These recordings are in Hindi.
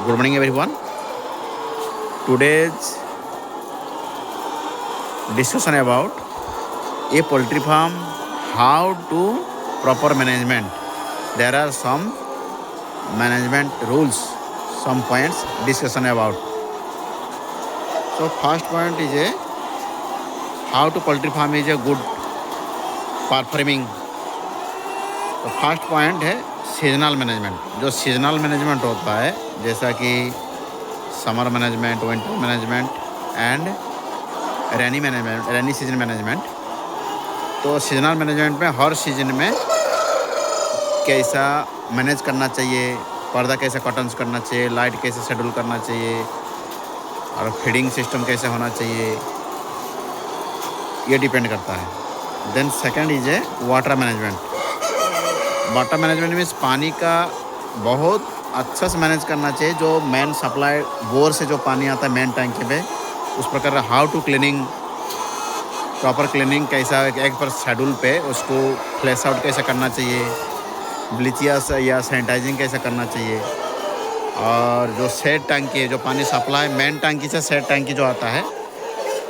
Good morning everyone. Today's discussion about a poultry farm, how to proper management. There are some management rules, some points discussion about. So first point is a how to poultry farm is a good performing. तो फर्स्ट पॉइंट है सीजनल मैनेजमेंट। जो सीजनल मैनेजमेंट होता है जैसा कि summer management, winter management and rainy season management. तो सीजनल मैनेजमेंट में हर सीजन में कैसा मैनेज करना चाहिए, पर्दा कैसे कर्टन्स करना चाहिए, लाइट कैसे शेड्यूल करना चाहिए और फीडिंग सिस्टम कैसे होना चाहिए, ये डिपेंड करता है। Then second is a water management. Water management means पानी का बहुत अच्छा से मैनेज करना चाहिए। जो मेन सप्लाई बोर से जो पानी आता है मेन टैंकी पे, उस प्रकार how to cleaning, proper cleaning कैसा एक पर शेड्यूल पे उसको फ्लैश आउट कैसे करना चाहिए, ब्लीच या सैनिटाइजिंग कैसे करना चाहिए। और जो सेट टैंकी है, जो पानी सप्लाई मेन टैंकी से सेट टैंकी जो आता है,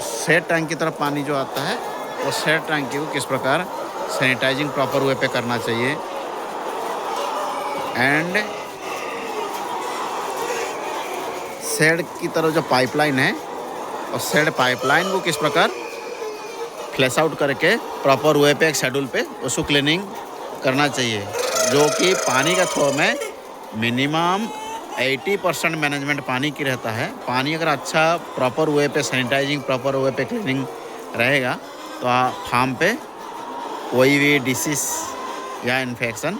सेट टैंक की तरफ पानी जो आता है वो सेट टैंकी को किस प्रकार सैनिटाइजिंग प्रॉपर वे पे करना चाहिए। एंड शेड की तरफ जो पाइपलाइन है और शेड पाइपलाइन को किस प्रकार फ्लैश आउट करके प्रॉपर वे पे एक शेड्यूल पे उसको क्लीनिंग करना चाहिए। जो कि पानी का थ्रो में मिनिमम 80% मैनेजमेंट पानी की रहता है। पानी अगर अच्छा प्रॉपर वे पे सैनिटाइजिंग, प्रॉपर वे पे क्लीनिंग रहेगा तो फार्म पे कोई भी डिसीज़ या इन्फेक्शन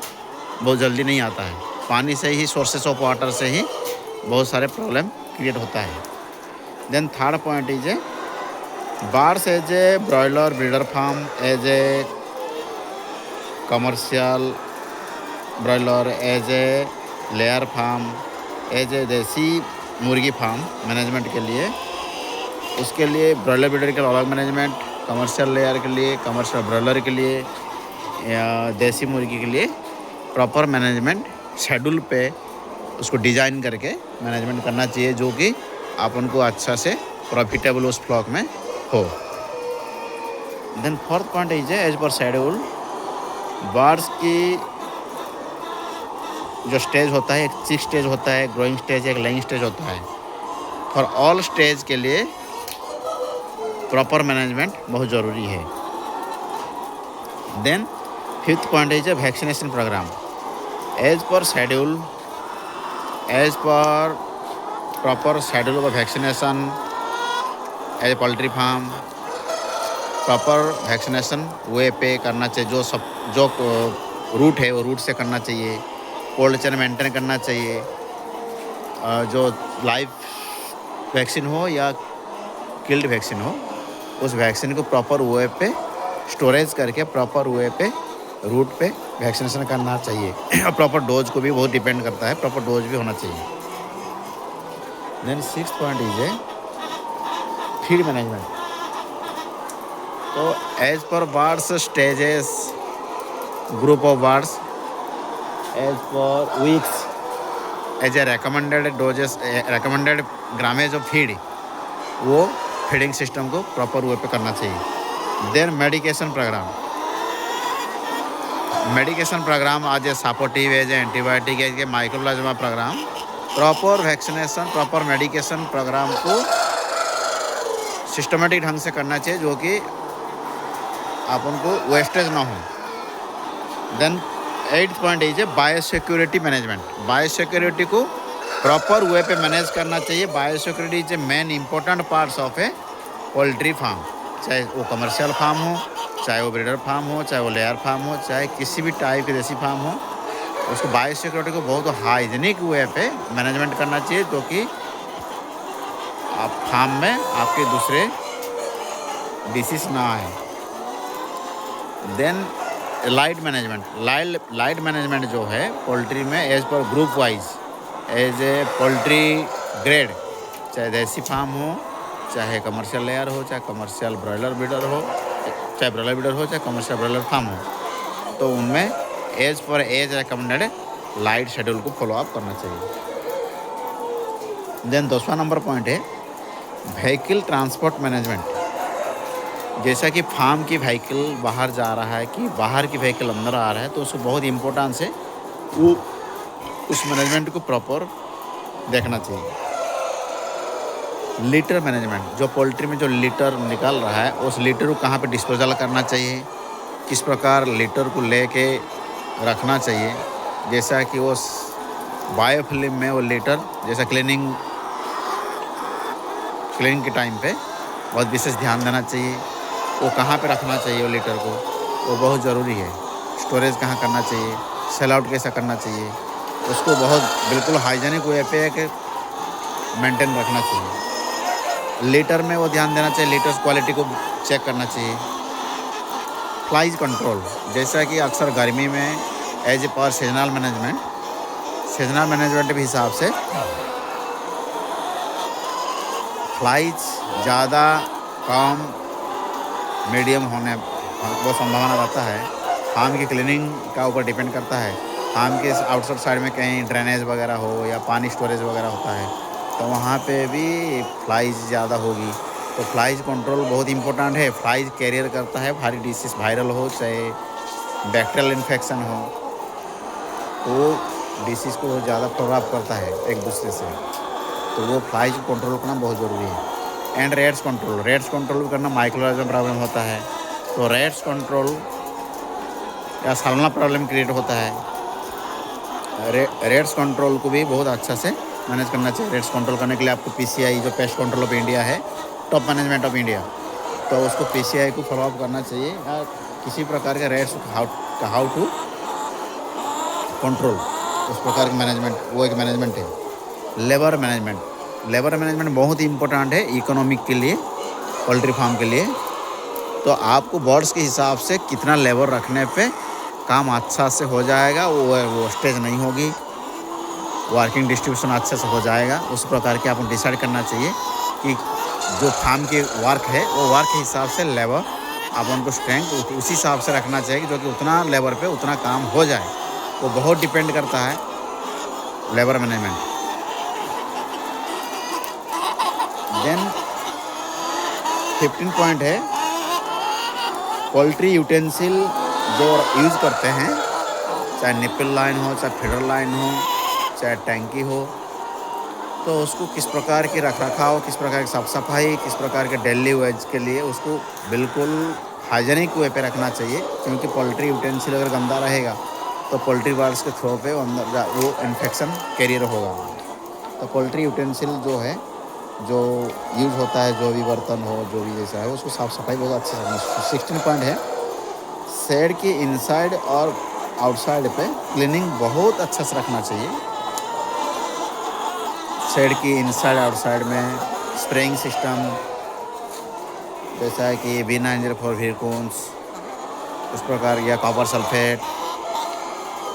बहुत जल्दी नहीं आता है। पानी से ही, सोर्सेस ऑफ वाटर से ही बहुत सारे प्रॉब्लम क्रिएट होता है। Then third point is a birds as a broiler breeder farm, as a commercial broiler, as a layer farm, as a देसी मुर्गी फार्म मैनेजमेंट के लिए, उसके लिए ब्रॉयलर ब्रीडर के अलग मैनेजमेंट, कमर्शियल लेयर के लिए, कमर्शियल ब्रॉयलर के लिए या देसी मुर्गी के लिए प्रॉपर मैनेजमेंट शेड्यूल पे उसको डिज़ाइन करके मैनेजमेंट करना चाहिए, जो कि अपन को अच्छा से प्रॉफिटेबल उस फ्लॉक में हो। Then fourth point is as per schedule birds की जो स्टेज होता है, एक चिक स्टेज होता है, ग्रोइंग स्टेज, एक लेइंग स्टेज होता है। फॉर ऑल स्टेज के लिए प्रॉपर मैनेजमेंट बहुत ज़रूरी है। Then fifth point is a vaccination programme. As per schedule, as per proper schedule of vaccination as a poultry farm, proper vaccination way पे करना चाहिए। जो रूट है वो रूट से करना चाहिए, कोल्ड चेन मेंटेन करना चाहिए। जो लाइव वैक्सीन हो या किल्ड वैक्सीन हो, उस वैक्सीन को प्रॉपर वे पे स्टोरेज करके प्रॉपर वे पे रूट पे वैक्सीनेशन करना चाहिए। और प्रॉपर डोज को भी बहुत डिपेंड करता है, प्रॉपर डोज भी होना चाहिए। Then six point is a feed management. तो as per birds stages, group of birds, as per weeks, as a recommended doses, recommended grammage of feed, वो फीडिंग सिस्टम को प्रॉपर वे पे करना चाहिए। Then medication programme, medication programme as a supportive, as a antibiotic, as a mycoplasma programme, proper vaccination, proper medication programme को सिस्टमेटिक ढंग से करना चाहिए, जो कि अपन को वेस्टेज ना हो। Then eighth point is a biosecurity management. Biosecurity को प्रॉपर वे पे मैनेज करना चाहिए। Biosecurity is a main important parts of a poultry farm, चाहे वो कमर्शियल फार्म हो, चाहे वो ब्रीडर फार्म हो, चाहे वो लेयर फार्म हो, चाहे किसी भी टाइप के देसी फार्म हो, उसको बायोसिक्योरिटी को बहुत हाइजीनिक वे पे मैनेजमेंट करना चाहिए, जो कि आप फार्म में आपके दूसरे डिसीज ना आए। Then light management, light management जो है पोल्ट्री में as per group wise, as a poultry grade, चाहे देसी फार्म हो, चाहे कमर्शियल लेयर हो, चाहे कमर्शियल ब्रॉयलर ब्रीडर हो, चाहे ब्रॉयलर ब्रीडर हो, चाहे कमर्शियल ब्रॉयलर फार्म हो, तो उनमें as per as recommended light schedule को फॉलो अप करना चाहिए। देन दूसरा नंबर पॉइंट है व्हीकल ट्रांसपोर्ट मैनेजमेंट। जैसा कि फार्म की व्हीकल बाहर जा रहा है कि बाहर की व्हीकल अंदर आ रहा है, तो उसको बहुत इम्पोर्टेंस है वो उस मैनेजमेंट को प्रॉपर देखना चाहिए। लीटर मैनेजमेंट, जो पोल्ट्री में जो लीटर निकल रहा है उस लीटर को कहाँ पे डिस्पोजल करना चाहिए, किस प्रकार लीटर को लेके रखना चाहिए। जैसा कि वो बायोफिल्म में वो लीटर जैसा क्लीनिंग के टाइम पे बहुत विशेष ध्यान देना चाहिए। वो कहाँ पे रखना चाहिए वो लीटर को, वो बहुत ज़रूरी है। स्टोरेज कहाँ करना चाहिए, सेल आउट कैसा करना चाहिए, उसको बहुत बिल्कुल हाइजीनिक वे पे एक मेंटेन रखना चाहिए। लीटर में वो ध्यान देना चाहिए, लीटर्स क्वालिटी को चेक करना चाहिए। फ्लाइज कंट्रोल, जैसा कि अक्सर गर्मी में एज ए पर सीजनल मैनेजमेंट के हिसाब से फ्लाइज ज़्यादा कम मीडियम होने वो संभावना रहता है। फार्म की क्लीनिंग का ऊपर डिपेंड करता है। फार्म के आउटसाइड साइड में कहीं ड्रेनेज वगैरह हो या पानी स्टोरेज वगैरह होता है तो वहाँ पे भी फ्लाइज ज़्यादा होगी। तो फ्लाइज कंट्रोल बहुत इंपॉर्टेंट है। फ्लाइज कैरियर करता है भारी डिसीज, वायरल हो चाहे बैक्टीरियल इन्फेक्शन हो, वो डिसीज़ को बहुत ज़्यादा प्रभाव करता है एक दूसरे से। तो वो फ्लाइज को कंट्रोल करना बहुत ज़रूरी है। एंड रेट्स कंट्रोल भी करना माइक्रोऑर्गेनिज्म प्रॉब्लम होता है, तो रेट्स कंट्रोल या सालाना प्रॉब्लम क्रिएट होता है। रेट्स कंट्रोल को भी बहुत अच्छा से मैनेज करना चाहिए। रेट्स कंट्रोल करने के लिए आपको PCI जो पेस्ट कंट्रोल ऑफ इंडिया है, टॉप मैनेजमेंट ऑफ इंडिया, तो उसको PCI को फॉलो अप करना चाहिए। या किसी प्रकार के रेट्स हाउ टू कंट्रोल, उस प्रकार की मैनेजमेंट, वो एक मैनेजमेंट है। लेबर मैनेजमेंट बहुत ही इम्पोर्टेंट है इकोनॉमिक के लिए, पोल्ट्री फार्म के लिए। तो आपको बर्ड्स के हिसाब से कितना लेबर रखने पे काम अच्छा से हो जाएगा, वो स्टेज नहीं होगी, वर्किंग डिस्ट्रीब्यूशन अच्छे से हो जाएगा। उस प्रकार के आपको डिसाइड करना चाहिए कि जो फार्म की वर्क है वो वर्क के हिसाब से लेबर आप उनको स्ट्रेंथ उसी हिसाब से रखना चाहिए कि जो कि उतना लेबर पे उतना काम हो जाए। वो बहुत डिपेंड करता है लेबर मैनेजमेंट। देन 15 पॉइंट है पोल्ट्री यूटेंसिल जो यूज़ करते हैं, चाहे निपल लाइन हो, चाहे फीडर लाइन हो, चाहे टैंकी हो, तो उसको किस प्रकार की रखरखाव, किस प्रकार की साफ सफाई, किस प्रकार के डेली वेज के लिए उसको बिल्कुल हाइजीनिक वे पे रखना चाहिए। क्योंकि पोल्ट्री यूटेंसिल अगर गंदा रहेगा तो पोल्ट्री बर्ड्स के थ्रो पे वो इन्फेक्शन कैरियर होगा। तो पोल्ट्री यूटेंसिल जो है, जो यूज़ होता है, जो भी बर्तन हो, जो भी जैसा है, उसको साफ़ सफाई बहुत अच्छे से करना। 16 पॉइंट है शेड की इनसाइड और आउटसाइड पे क्लीनिंग बहुत अच्छा से रखना चाहिए। शेड की इनसाइड आउटसाइड में स्प्रेइंग सिस्टम जैसा है कि B904 वीरकोन्स, उस प्रकार या कॉपर सल्फेट,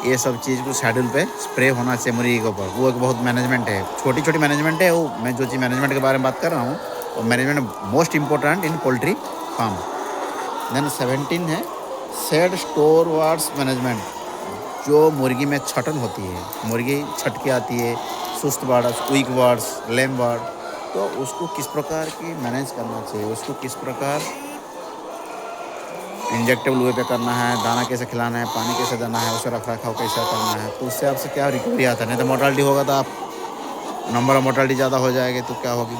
ये सब चीज़ को शेड्यूल पे स्प्रे होना चाहिए मुर्गी के ऊपर। वो एक बहुत मैनेजमेंट है, छोटी छोटी मैनेजमेंट है। वो मैं जो चीज़ मैनेजमेंट के बारे में बात कर रहा हूँ वो management most important in poultry farm. Then 17 है शेड स्टोर वार्ड्स मैनेजमेंट। जो मुर्गी में छटन होती है, मुर्गी छट के आती है, सुस्त बर्ड्स, वीक बर्ड्स, लेम बर्ड, तो उसको किस प्रकार की मैनेज करना चाहिए, उसको किस प्रकार इंजेक्टेबल वे पे करना है, दाना कैसे खिलाना है, पानी कैसे देना है, उसे रख रखाव कैसा करना है, तो उससे आपसे क्या रिकवरी आता है। नहीं तो मोर्टालिटी होगा तो आप नंबर ऑफ मोर्टालिटी ज़्यादा हो जाएगी तो क्या होगी,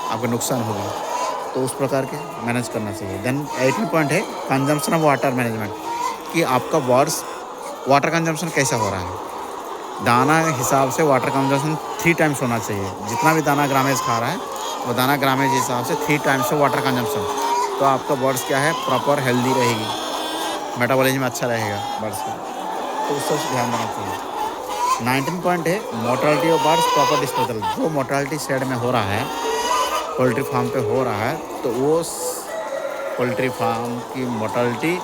आपको नुकसान होगी। तो उस प्रकार के मैनेज करना चाहिए। देन 18 पॉइंट है कंजम्पशन ऑफ वाटर मैनेजमेंट, कि आपका बर्ड्स वाटर कंजम्पशन कैसा हो रहा है। दाना के हिसाब से वाटर कंजम्पशन 3 टाइम्स होना चाहिए। जितना भी दाना ग्रामेज खा रहा है वो दाना ग्रामेज हिसाब से 3 टाइम्स से वाटर कंजम्पशन, तो आपका बर्ड्स क्या है, प्रॉपर हेल्दी रहेगी, मेटाबॉलिज्म अच्छा रहेगा बर्ड्स का। तो उस सब ध्यान देना चाहिए। 19 पॉइंट है mortality of birds proper disposal. जो मोर्टालिटी शेड में हो रहा है, पोल्ट्री फार्म पे हो रहा है, तो वो पोल्ट्री फार्म की मोर्टालिटी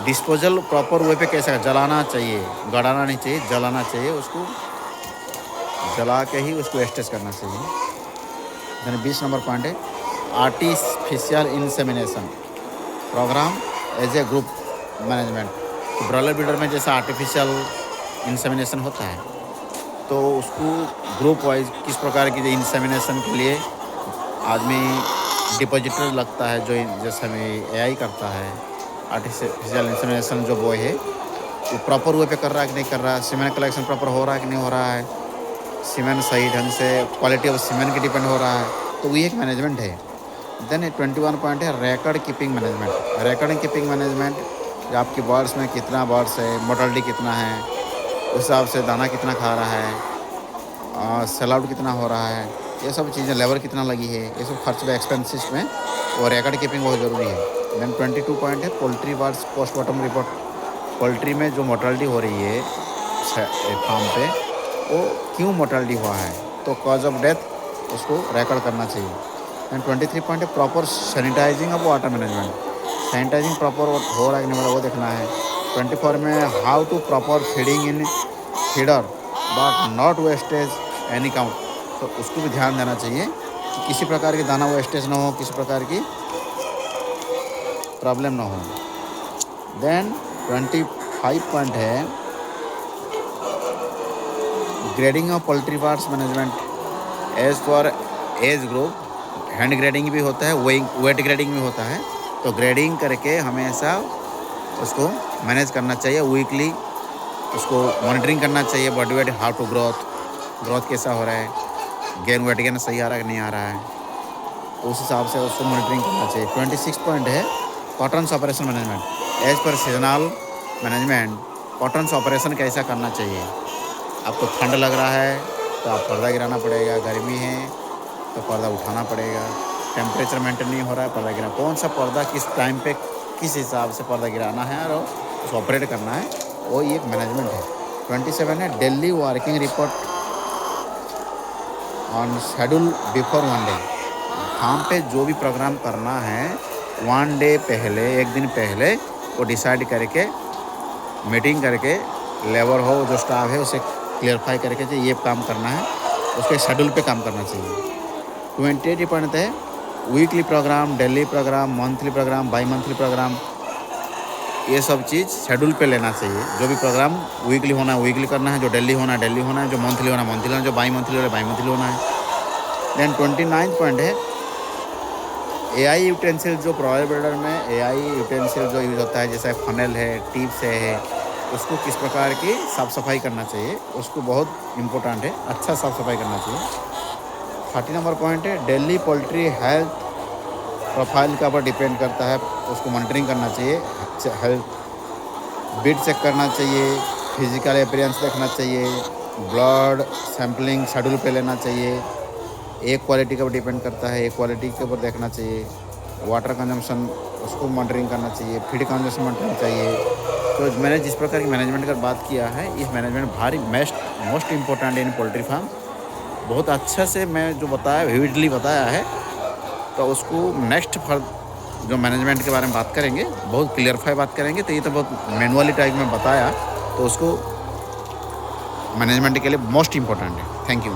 डिस्पोजल प्रॉपर वे पे कैसे जलाना चाहिए, गड़ाना नहीं चाहिए, जलाना चाहिए। उसको जला के ही उसको स्टेज करना चाहिए। यानी 20 नंबर पॉइंट है artificial insemination programme as a group management. Broiler breeder में जैसा आर्टिफिशियल इंसेमिनेशन होता है, तो उसको ग्रुप वाइज किस प्रकार की इंसेमिनेशन के लिए आदमी डिपॉजिटर लगता है, जो जैसे हमें एआई करता है, आर्टिफिशियल इंसेमिनेशन जो बॉय है वो प्रॉपर वे पे कर रहा है कि नहीं कर रहा है, सीमेन कलेक्शन प्रॉपर हो रहा है कि नहीं हो रहा है, सीमेन सही ढंग से क्वालिटी ऑफ सीमेन की डिपेंड हो रहा है, तो ये एक मैनेजमेंट है। देन 21 पॉइंट है record keeping management. Record keeping management, आपकी बर्ड्स में कितना बर्ड्स है, मोर्टेलिटी कितना है, उस हिसाब से दाना कितना खा रहा है, सेल आउट कितना हो रहा है, ये सब चीज़ें, लेबर कितना लगी है, ये सब खर्च में एक्सपेंसिस में और रिकॉर्ड कीपिंग बहुत ज़रूरी है। देन 22 पॉइंट है poultry birds postmortem report. Poultry में जो मोर्टेलिटी हो रही है फार्म पे, वो क्यों मोर्टेलिटी हुआ है, तो कॉज ऑफ डेथ उसको रिकॉर्ड करना चाहिए। एंड 23 पॉइंट है proper sanitising of water management. Sanitising proper हो रहा है कि नहीं हो रहा वो देखना है। 24 में how to proper feeding in feeder but not wastage any count, तो उसको भी ध्यान देना चाहिए कि किसी प्रकार की दाना वेस्टेज ना हो, किसी प्रकार की प्रॉब्लम ना हो। देन 25 पॉइंट है grading of poultry birds management as for as group. Hand grading भी होता है, वेट ग्रेडिंग भी होता है, तो ग्रेडिंग करके हमेशा उसको मैनेज करना चाहिए। वीकली उसको मॉनिटरिंग करना चाहिए, body weight, how to growth कैसा हो रहा है, गेन वेट गेन सही आ रहा है कि नहीं आ रहा है, उस हिसाब से उसको मॉनिटरिंग करना चाहिए। 26 पॉइंट है curtains operation management as per seasonal management. Curtains operation कैसा करना चाहिए, आपको ठंड लग रहा है तो आप पर्दा गिराना पड़ेगा, गर्मी है तो पर्दा उठाना पड़ेगा, टेम्परेचर मेंटेन नहीं हो रहा है, पर्दा गिराना, कौन सा पर्दा किस टाइम पे किस हिसाब से पर्दा गिराना है और उसको ऑपरेट करना है, वो ये एक मैनेजमेंट है। 27 है daily working report on schedule before 1 day. Farm पे जो भी प्रोग्राम करना है 1 डे पहले, एक दिन पहले वो डिसाइड करके मीटिंग करके लेबर हो जो स्टाफ है उसे क्लियरफाई करके चाहिए ये काम करना है, उसके शेड्यूल पे काम करना चाहिए। 28 पॉइंट है weekly programme, daily programme, monthly programme, bi monthly programme, ये सब चीज़ शेड्यूल पे लेना चाहिए। जो भी प्रोग्राम वीकली होना है वीकली करना है, जो डेली होना है डेली होना है, जो मंथली होना है मंथली होना है, जो बाई मंथली होना है बाई मंथली होना है। देन 29 पॉइंट है एआई यूटेंसिल। जो ब्रॉयलर ब्रीडर में एआई यूटेंसिल जो यूज़ होता है, जैसे फनल है, टिप्स है, उसको किस प्रकार की साफ़ सफाई करना चाहिए, उसको बहुत इम्पोर्टेंट है, अच्छा साफ़ सफाई करना चाहिए। 30 नंबर पॉइंट है डेली पोल्ट्री हेल्थ प्रोफाइल का ऊपर डिपेंड करता है, उसको मॉनिटरिंग करना चाहिए, हेल्थ बीट चेक करना चाहिए, फिजिकल अपीयरेंस देखना चाहिए, ब्लड सैम्पलिंग शेड्यूल पे लेना चाहिए। एक क्वालिटी के ऊपर डिपेंड करता है, एक क्वालिटी के ऊपर देखना चाहिए। वाटर कंजम्पशन उसको मॉनिटरिंग करना चाहिए, फीड कंजम्पशन मॉनिटरिंग चाहिए। तो मैंने जिस प्रकार की मैनेजमेंट का बात किया है, इस मैनेजमेंट भारी most important in poultry farm. बहुत अच्छा से मैं जो बताया विविडली बताया है, तो उसको नेक्स्ट जो मैनेजमेंट के बारे में बात करेंगे, बहुत क्लियरफाई बात करेंगे। तो ये तो बहुत मैनुअली टाइप में बताया, तो उसको मैनेजमेंट के लिए मोस्ट इम्पोर्टेंट है। Thank you.